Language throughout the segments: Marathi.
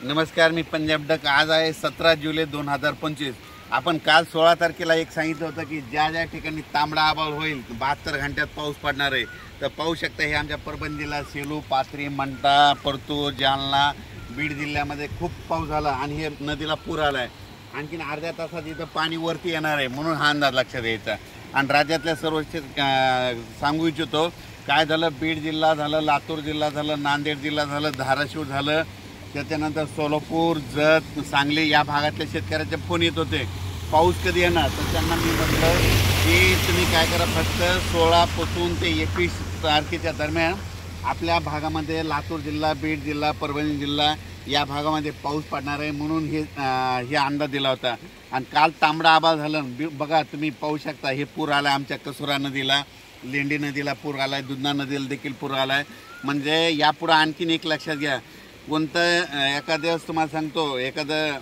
नमस्कार, मी पंजाब डक। आज आहे 17 जुलै 2025। आपण काल 16 तारखेला एक सांगितलं होतं की ज्या ज्या ठिकाणी तांबडा आभाळ होईल 72 घंट्यात पाऊस पडणार आहे। तर पाहू शकता हे आमच्या परभणी जिल्हा, सेलू, पाथरी, मंठा, परतूर, जालना, बीड जिल्ह्यामध्ये खूप पाऊस झाला आणि हे नदीला पूर आला आहे। आणखीन अर्ध्या तासात इथं पाणी वरती येणार आहे, म्हणून हा अंदाज लक्षात घ्यायचा। आणि राज्यातल्या सर्व सांगू इच्छितो काय झालं, बीड जिल्हा झालं, लातूर जिल्हा झालं, नांदेड जिल्हा झालं, धाराशिव झालं, त्याच्यानंतर सोलापूर, जत, सांगली या भागातल्या शेतकऱ्याचे फोन येत होते पाऊस कधी येणार। तर त्यांना मी म्हटलं की तुम्ही काय करा, फक्त 16 पासून ते 21 तारखेच्या दरम्यान आपल्या भागामध्ये लातूर जिल्हा, बीड जिल्हा, परभणी जिल्हा या भागामध्ये पाऊस पडणार आहे, म्हणून हे अंदाज दिला होता। आणि काल तांबडा आभाळ झालं बघा, तुम्ही पाहू शकता हे पूर आला आमच्या कसुरा नदीला, लेंडी नदीला पूर आला आहे, दुधना नदीला देखील पूर आला आहे। म्हणजे यापुढे आणखीन एक लक्षात घ्या, कोणतं एखाद्या तुम्हाला सांगतो, एखादं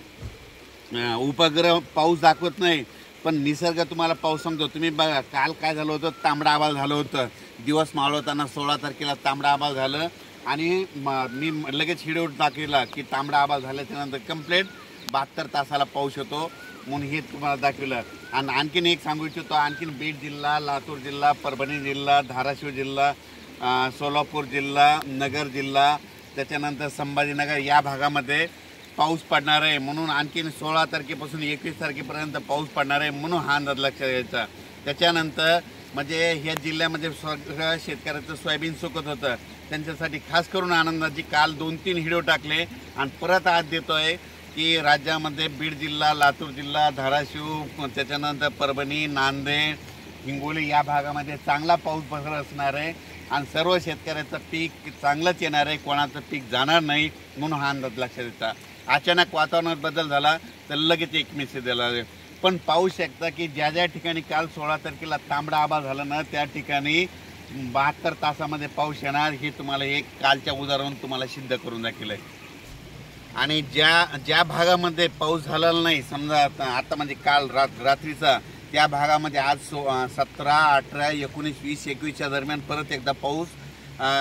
उपग्रह पाऊस दाखवत नाही पण निसर्ग तुम्हाला पाऊस सांगतो। तुम्ही बघा काल काय झालं होतं, तांबडा आभाळ झालं होतं, दिवस मावळताना 16 तारखेला तांबडा आभाळ झालं आणि मी लगेच व्हिडिओ टाकला की तांबडा आभाळ झाल्याच्यानंतर कंप्लीट 72 तासाला पाऊस होतो, म्हणून हे तुम्हाला दाखवलं। आणि आणखीन एक सांगू इच्छितो, आणखीन बीड जिल्हा, लातूर जिल्हा, परभणी जिल्हा, धाराशिव जिल्हा, सोलापूर जिल्हा, नगर जिल्हा, त्याच्यानंतर संभाजीनगर या भागामध्ये पाऊस पडणार आहे, म्हणून आणखीन 16 तारखेपासून 21 तारखेपर्यंत पाऊस पडणार आहे, म्हणून हा अंदाज लक्षात घ्यायचा। त्याच्यानंतर म्हणजे ह्या जिल्ह्यामध्ये सगळ्या शेतकऱ्याचं सोयाबीन सुकत होतं, त्यांच्यासाठी खास करून आनंदाची काल 2-3 व्हिडिओ टाकले आणि परत आज देतोय की राज्यामध्ये बीड जिल्हा, लातूर जिल्हा, धाराशिव, त्याच्यानंतर परभणी, नांदेड, हिंगोली या भागामध्ये चांगला पाऊस बसर असणार आहे आणि सर्व शेतकऱ्याचं पीक चांगलंच येणार आहे, कोणाचं पीक जाणार नाही, म्हणून हा अंदाज लक्षात येतात। अचानक वातावरणात बदल झाला तर लगेच एक मेसेज दिला, पण पाहू शकता की ज्या ज्या ठिकाणी काल 16 तारखेला तांबडा आभाळ झाला ना, त्या ठिकाणी 72 तासामध्ये पाऊस येणार, हे तुम्हाला एक कालच्या उदाहरण तुम्हाला सिद्ध करून दाखवलं आहे। आणि ज्या भागामध्ये पाऊस झालेला नाही, समजा आता म्हणजे काल रात्रीचा, त्या भागामध्ये आज 17, 18, 19, 20, 21च्या दरम्यान परत एकदा पाऊस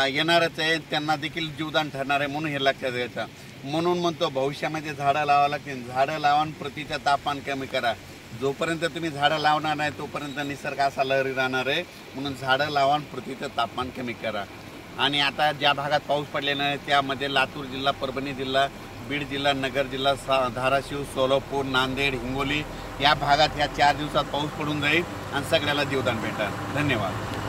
येणारच आहे, त्यांना देखील जीवदान ठरणार आहे, म्हणून हे लक्षात घ्यायचं। म्हणून म्हणतो भविष्यामध्ये झाडं लावा लागतील, झाडं लावून पृथ्वीचं तापमान कमी करा। जोपर्यंत तुम्ही झाडं लावणार नाही तोपर्यंत निसर्ग असा लहरी राहणार आहे, म्हणून झाडं लावून पृथ्वीचं तापमान कमी करा। आणि आता ज्या भागात पाऊस पडलेला नाही त्यामध्ये लातूर जिल्हा, परभणी जिल्हा, बीड जिल्हा, नगर जिल्हा, धाराशिव, सोलापूर, नांदेड, हिंगोली या भागात ह्या 4 दिवसात पाऊस पडून जाईल आणि सगळ्याला जीवदान भेटेल। धन्यवाद।